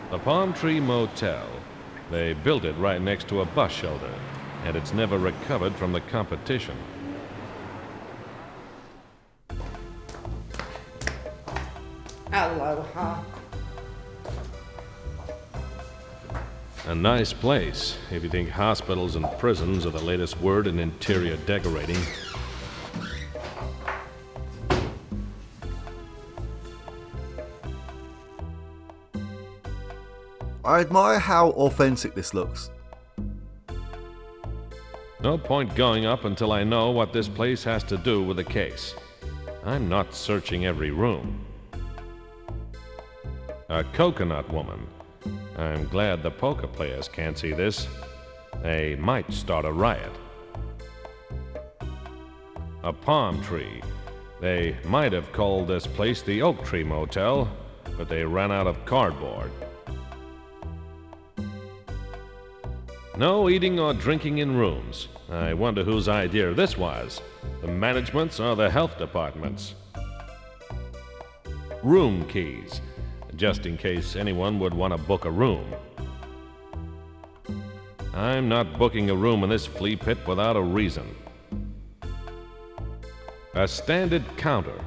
The Palm Tree Motel. They built it right next to a bus shelter, and it's never recovered from the competition. Aloha. A nice place, if you think hospitals and prisons are the latest word in interior decorating. I admire how authentic this looks. No point going up until I know what this place has to do with the case. I'm not searching every room. A coconut woman. I'm glad the poker players can't see this. They might start a riot. A palm tree. They might have called this place the Oak Tree Motel, but they ran out of cardboard. No eating or drinking in rooms. I wonder whose idea this was. The management's or the health department's. Room keys, just in case anyone would want to book a room. I'm not booking a room in this flea pit without a reason. A standard counter.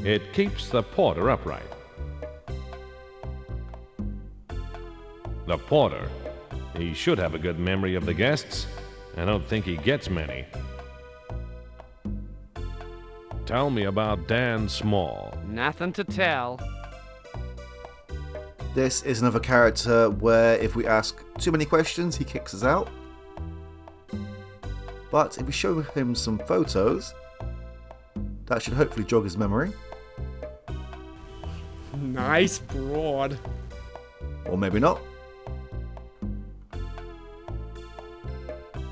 It keeps the porter upright. The porter. He should have a good memory of the guests. I don't think he gets many. Tell me about Dan Small. Nothing to tell. This is another character where if we ask too many questions, he kicks us out. But if we show him some photos, that should hopefully jog his memory. Nice broad. Or maybe not.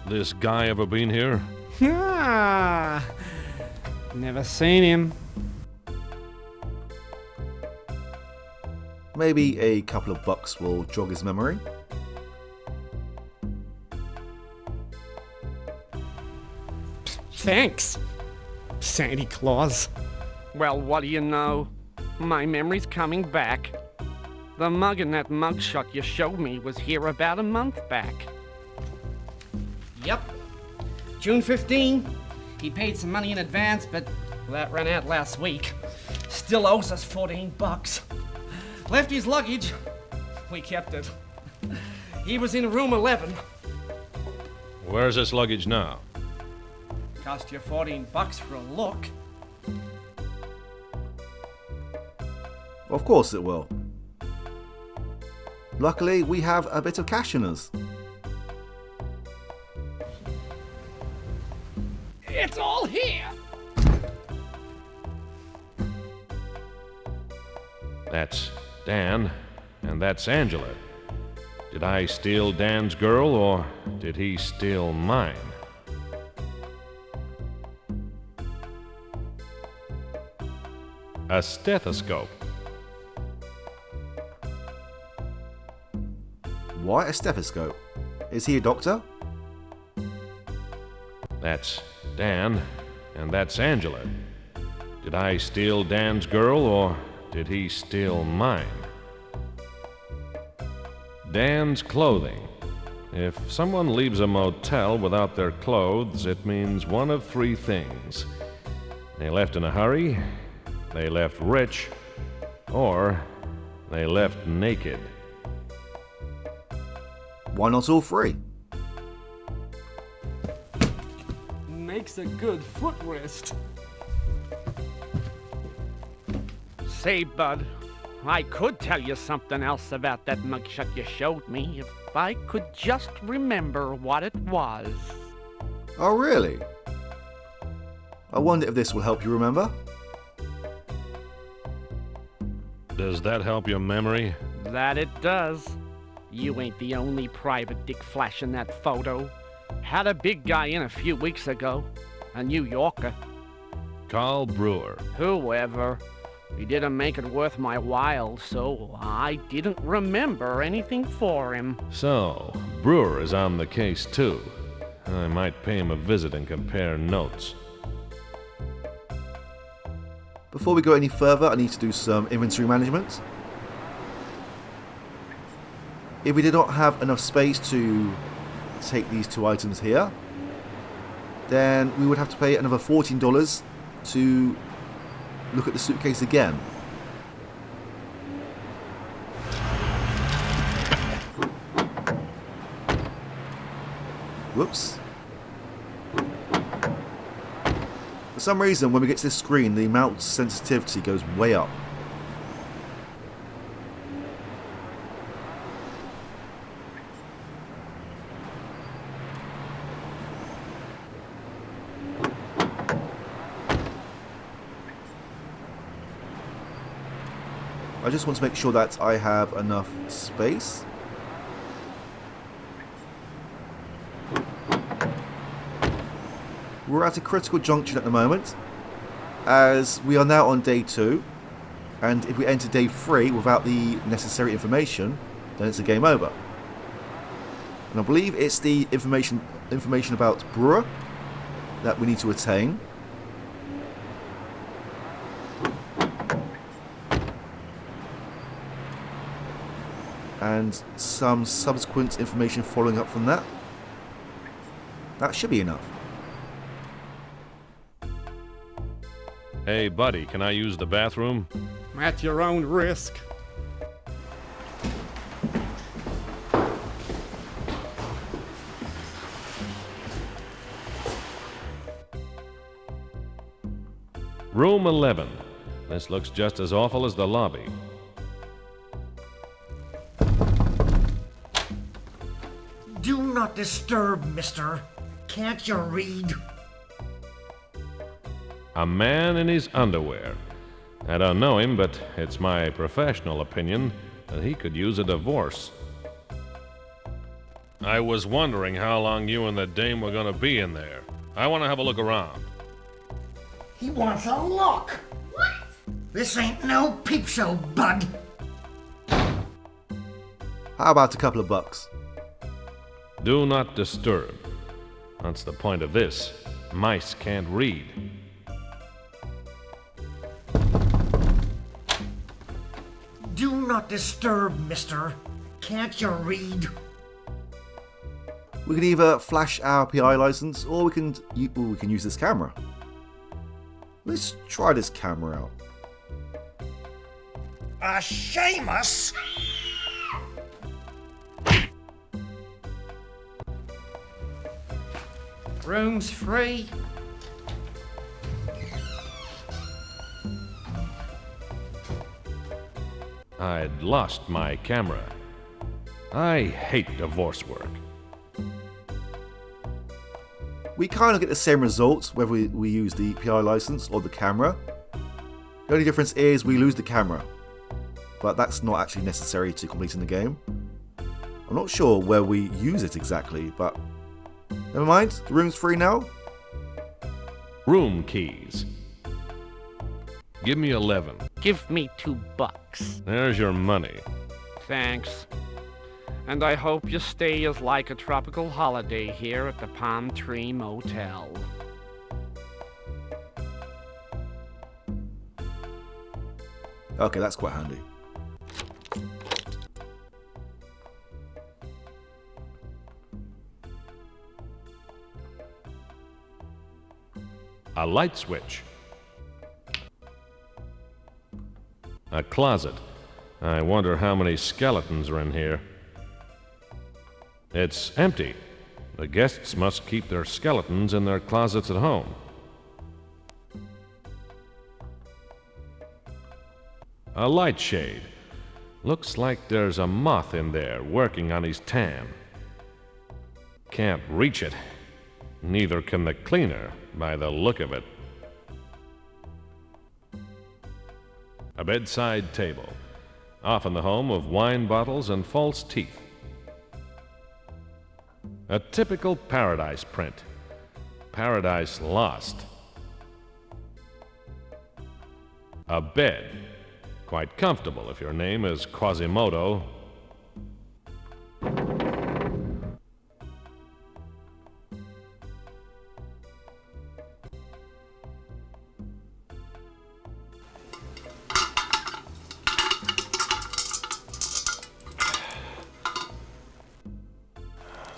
This guy ever been here? Ah, never seen him. Maybe a couple of bucks will jog his memory. Thanks, Santa Claus. Well, what do you know? My memory's coming back. The mug in that mugshot you showed me was here about a month back. Yep. June 15. He paid some money in advance, but that ran out last week. Still owes us 14 bucks. Left his luggage. We kept it. He was in room 11. Where's this luggage now? Cost you 14 bucks for a look. Of course it will. Luckily, we have a bit of cash in us. It's all here. That's Dan, and that's Angela. Did I steal Dan's girl, or did he steal mine? A stethoscope. Why a stethoscope? Is he a doctor? That's Dan, and that's Angela. Did I steal Dan's girl, or did he steal mine? Dan's clothing. If someone leaves a motel without their clothes, it means one of three things. They left in a hurry, they left rich, or they left naked. Why not all three? Makes a good footrest. Say, bud, I could tell you something else about that mugshot you showed me if I could just remember what it was. Oh, really? I wonder if this will help you remember. Does that help your memory? That it does. You ain't the only private dick flashing that photo. Had a big guy in a few weeks ago. A New Yorker. Carl Brewer. Whoever. He didn't make it worth my while, so I didn't remember anything for him. So, Brewer is on the case too. I might pay him a visit and compare notes. Before we go any further, I need to do some inventory management. If we did not have enough space to take these 2 items here, then we would have to pay another $14 to look at the suitcase again. Whoops. For some reason, when we get to this screen, the mouse sensitivity goes way up. I just want to make sure that I have enough space. We're at a critical junction at the moment, as we are now on day 2, and if we enter day 3 without the necessary information, then it's a game over. And I believe it's the information about Brewer that we need to attain. And some subsequent information following up from that. That should be enough. Hey, buddy, can I use the bathroom? At your own risk. Room 11. This looks just as awful as the lobby. Do not disturb, mister. Can't you read? A man in his underwear. I don't know him, but it's my professional opinion that he could use a divorce. I was wondering how long you and the dame were gonna be in there. I want to have a look around. He wants a look. What? This ain't no peep show, bud. How about a couple of bucks? Do not disturb. That's the point of this. Mice can't read. Do not disturb, mister. Can't you read? We can either flash our PI license, or we can use this camera. Let's try this camera out. Seamus! Room's free. I'd lost my camera. I hate divorce work. We kind of get the same results whether we use the PI license or the camera. The only difference is we lose the camera, but that's not actually necessary to completing the game. I'm not sure where we use it exactly, but never mind, the room's free now. Room keys. Give me 11. Give me $2. There's your money. Thanks. And I hope your stay is like a tropical holiday here at the Palm Tree Motel. Okay, that's quite handy. A light switch. A closet. I wonder how many skeletons are in here. It's empty. The guests must keep their skeletons in their closets at home. A light shade. Looks like there's a moth in there working on his tan. Can't reach it. Neither can the cleaner, by the look of it. A bedside table. Often the home of wine bottles and false teeth. A typical Paradise print. Paradise Lost. A bed. Quite comfortable if your name is Quasimodo.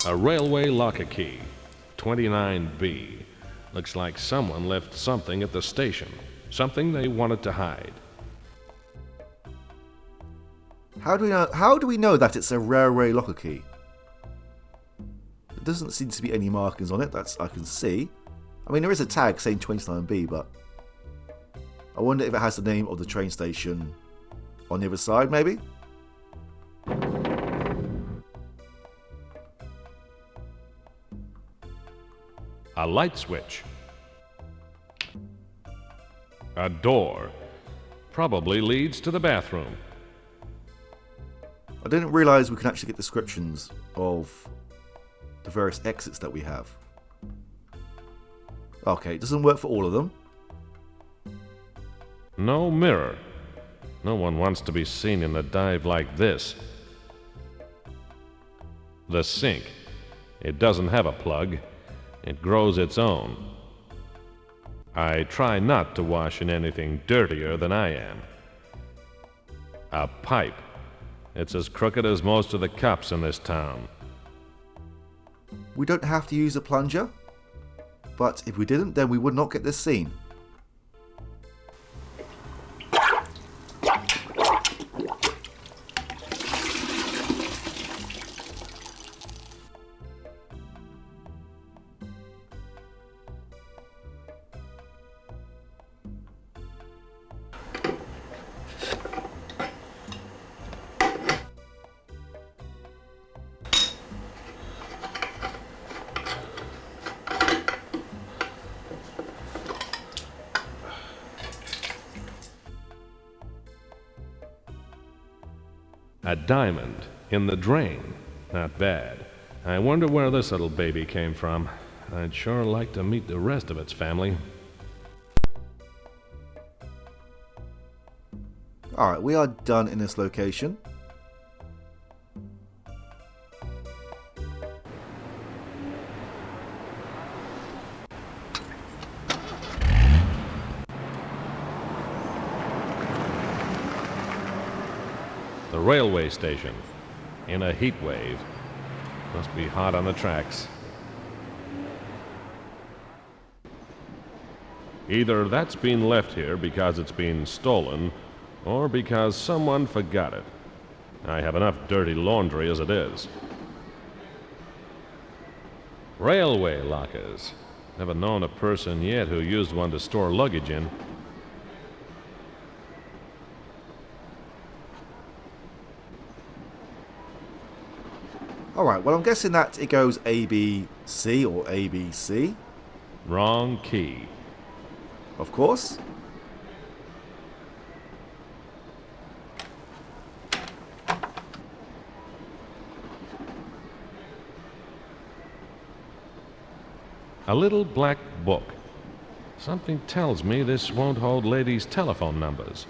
A railway locker key, 29B. Looks like someone left something at the station. Something they wanted to hide. How do we know that it's a railway locker key? There doesn't seem to be any markings on it, that's I can see. I mean, there is a tag saying 29B, but I wonder if it has the name of the train station on the other side, maybe? A light switch. A door. Probably leads to the bathroom. I didn't realise we can actually get descriptions of the various exits that we have. Okay, it doesn't work for all of them. No mirror. No one wants to be seen in a dive like this. The sink. It doesn't have a plug. It grows its own. I try not to wash in anything dirtier than I am. A pipe. It's as crooked as most of the cups in this town. We don't have to use a plunger, but if we didn't, then we would not get this scene. A diamond in the drain. Not bad. I wonder where this little baby came from. I'd sure like to meet the rest of its family. Alright, we are done in this location. The railway station. In a heat wave. Must be hot on the tracks. Either that's been left here because it's been stolen, or because someone forgot it. I have enough dirty laundry as it is. Railway lockers. Never known a person yet who used one to store luggage in. Alright, well I'm guessing that it goes ABC or ABC. Wrong key. Of course. A little black book. Something tells me this won't hold ladies' telephone numbers.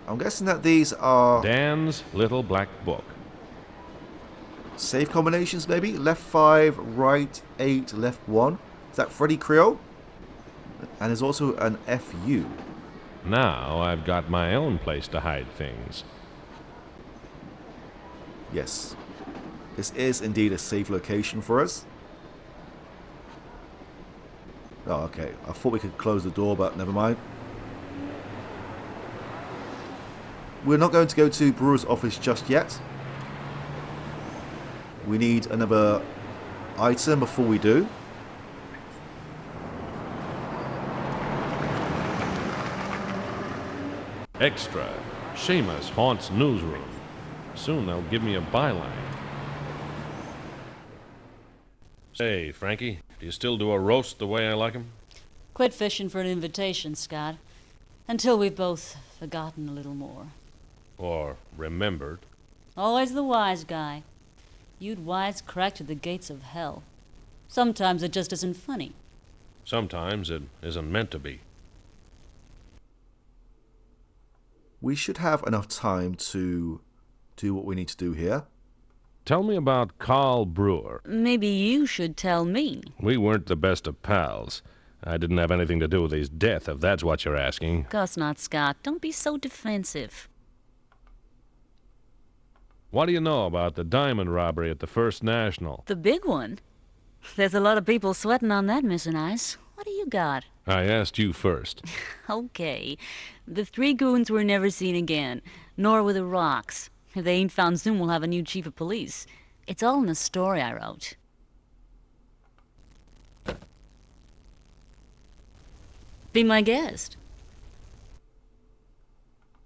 I'm guessing that these are Dan's little black book. save combinations maybe? Left 5, right 8, left 1. Is that Freddy Creole? And there's also an FU. Now I've got my own place to hide things. Yes. This is indeed a safe location for us. Oh, okay. I thought we could close the door, but never mind. We're not going to go to Brewer's office just yet. We need another item before we do. Extra. Seamus haunts newsroom. Soon they'll give me a byline. Say, Frankie, do you still do a roast the way I like 'em? Quit fishing for an invitation, Scott. Until we've both forgotten a little more. Or remembered? Always the wise guy. You'd wisecrack to the gates of hell. Sometimes it just isn't funny. Sometimes it isn't meant to be. We should have enough time to do what we need to do here. Tell me about Carl Brewer. Maybe you should tell me. We weren't the best of pals. I didn't have anything to do with his death, if that's what you're asking. Of course not, Scott. Don't be so defensive. What do you know about the diamond robbery at the First National? The big one? There's a lot of people sweating on that, Mr. Nice. What do you got? I asked you first. Okay. The 3 goons were never seen again, nor were the rocks. If they ain't found soon, we'll have a new chief of police. It's all in the story I wrote. Be my guest.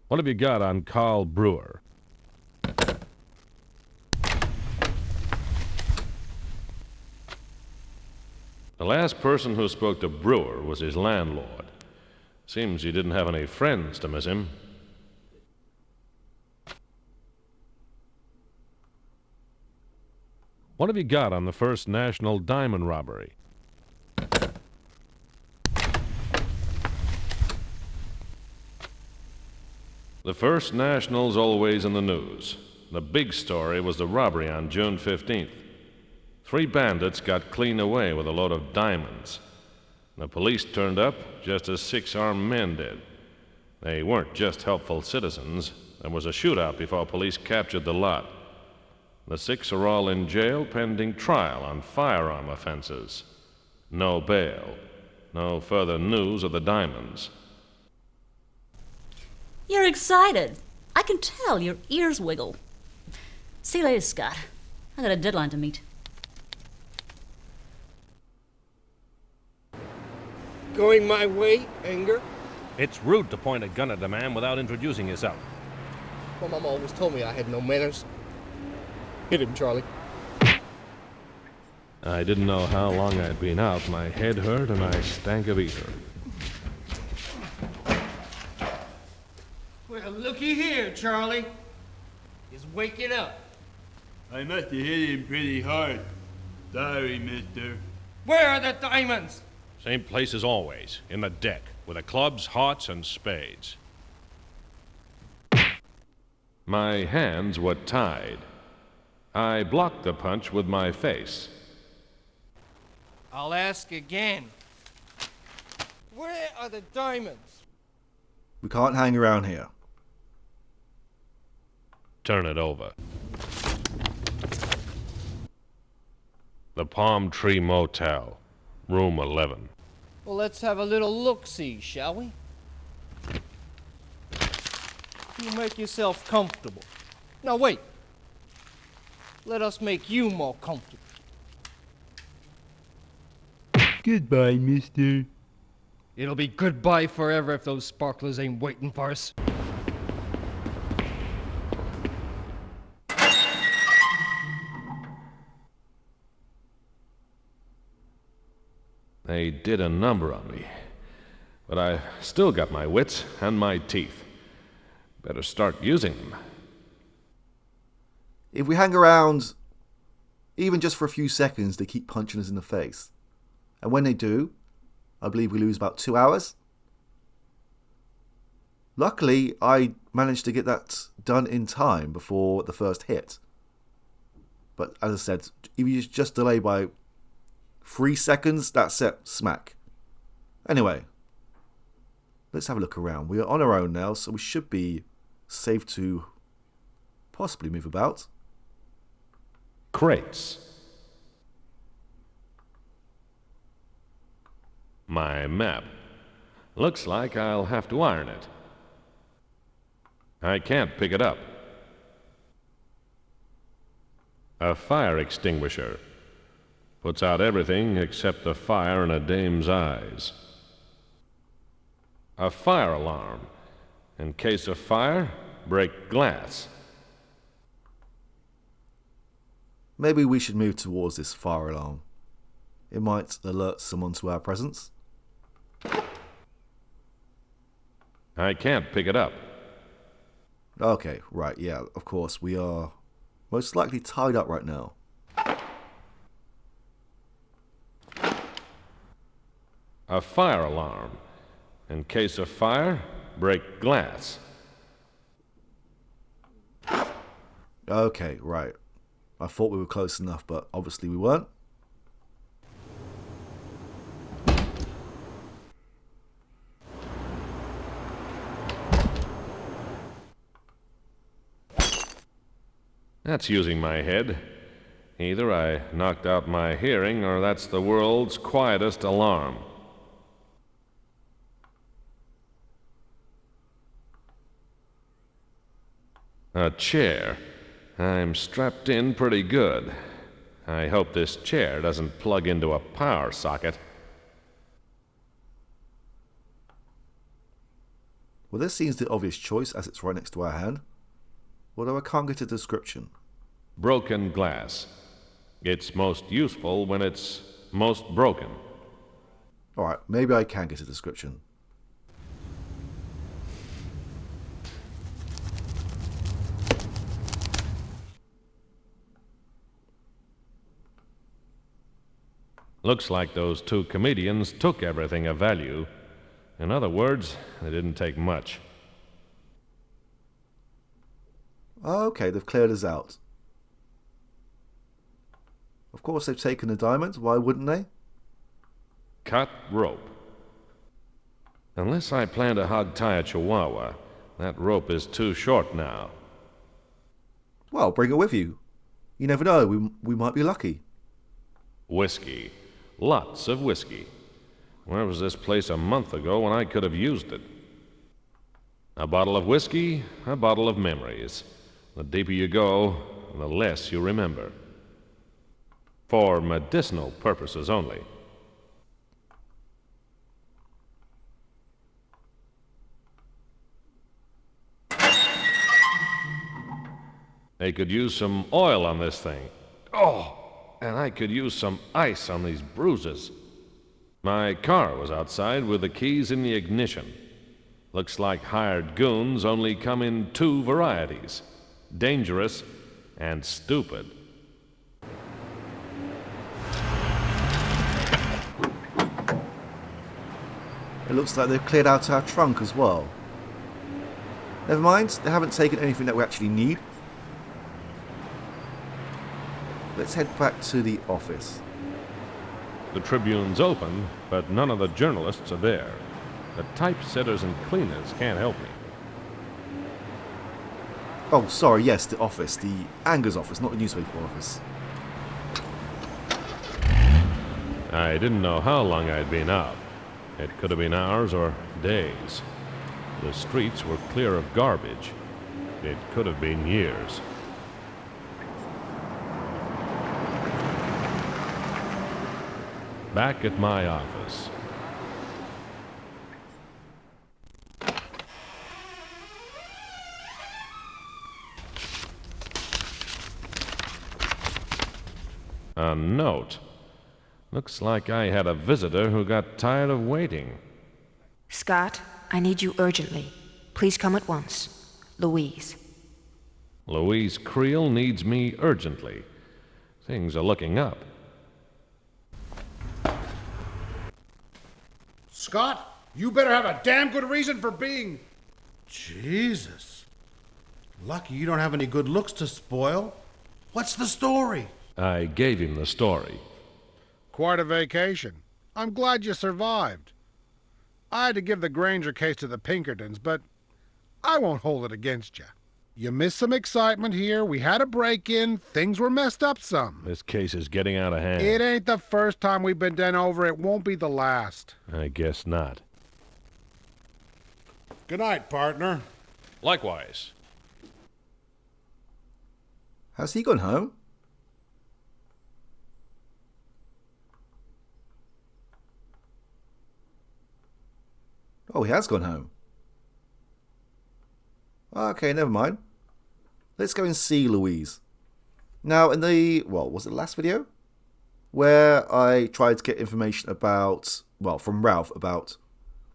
What have you got on Carl Brewer? The last person who spoke to Brewer was his landlord. Seems he didn't have any friends to miss him. What have you got on the First National diamond robbery? The First National's always in the news. The big story was the robbery on June 15th. 3 bandits got clean away with a load of diamonds. The police turned up just as 6 armed men did. They weren't just helpful citizens. There was a shootout before police captured the lot. The 6 are all in jail pending trial on firearm offenses. No bail. No further news of the diamonds. You're excited. I can tell your ears wiggle. See you later, Scott. I got a deadline to meet. Going my way, anger? It's rude to point a gun at a man without introducing yourself. My mama always told me I had no manners. Hit him, Charlie. I didn't know how long I'd been out. My head hurt and I stank of ether. Well, looky here, Charlie. He's waking up. I must have hit him pretty hard. Sorry, mister. Where are the diamonds? Same place as always, in the deck, with the clubs, hearts, and spades. My hands were tied. I blocked the punch with my face. I'll ask again. Where are the diamonds? We can't hang around here. Turn it over. The Palm Tree Motel, room 11. Well, let's have a little look-see, shall we? You make yourself comfortable. Now, wait. Let us make you more comfortable. Goodbye, mister. It'll be goodbye forever if those sparklers ain't waiting for us. They did a number on me, but I still got my wits and my teeth. Better start using them. If we hang around, even just for a few seconds, they keep punching us in the face. And when they do, I believe we lose about 2 hours. Luckily, I managed to get that done in time before the first hit. But as I said, if you just delay by 3 seconds, that's it, smack. Anyway, let's have a look around. We are on our own now, so we should be safe to possibly move about. Crates. My map. Looks like I'll have to iron it. I can't pick it up. A fire extinguisher. Puts out everything except the fire in a dame's eyes. A fire alarm. In case of fire, break glass. Maybe we should move towards this fire alarm. It might alert someone to our presence. I can't pick it up. Okay, right, yeah, of course. We are most likely tied up right now. A fire alarm. In case of fire, break glass. Okay, right. I thought we were close enough, but obviously we weren't. That's using my head. Either I knocked out my hearing, or that's the world's quietest alarm. A chair. I'm strapped in pretty good. I hope this chair doesn't plug into a power socket. Well, this seems the obvious choice as it's right next to our hand. Although I can't get a description. Broken glass. It's most useful when it's most broken. Alright, maybe I can get a description. Looks like those two comedians took everything of value. In other words, they didn't take much. Okay, they've cleared us out. Of course they've taken the diamond, why wouldn't they? Cut rope. Unless I plan to hog tie a chihuahua, that rope is too short now. Well, bring it with you. You never know, we might be lucky. Whiskey. Lots of whiskey. Where was this place a month ago when I could have used it? A bottle of whiskey, a bottle of memories. The deeper you go, the less you remember. For medicinal purposes only. They could use some oil on this thing. Oh, and I could use some ice on these bruises. My car was outside with the keys in the ignition. Looks like hired goons only come in two varieties. Dangerous and stupid. It looks like they've cleared out our trunk as well. Never mind, they haven't taken anything that we actually need. Let's head back to the office. The Tribune's open, but none of the journalists are there. The typesetters and cleaners can't help me. Oh, sorry, yes, the office. The Anger's office, not the newspaper office. I didn't know how long I'd been out. It could have been hours or days. The streets were clear of garbage. It could have been years. Back at my office. A note. Looks like I had a visitor who got tired of waiting. Scott, I need you urgently. Please come at once. Louise. Louise Creel needs me urgently. Things are looking up. Scott, you better have a damn good reason for being... Jesus. Lucky you don't have any good looks to spoil. What's the story? I gave him the story. Quite a vacation. I'm glad you survived. I had to give the Granger case to the Pinkertons, but I won't hold it against you. You missed some excitement here, we had a break-in, things were messed up some. This case is getting out of hand. It ain't the first time we've been done over, it won't be the last. I guess not. Good night, partner. Likewise. Has he gone home? Oh, he has gone home. Okay, never mind. Let's go and see Louise. Now, in the, well, was it the last video? Where I tried to get information about, well, from Ralph about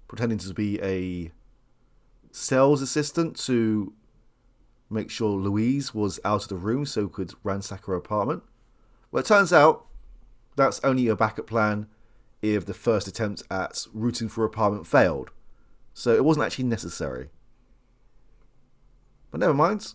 pretending to be a sales assistant to make sure Louise was out of the room so we could ransack her apartment. Well, it turns out that's only a backup plan if the first attempt at rooting for her apartment failed. So it wasn't actually necessary. But never mind.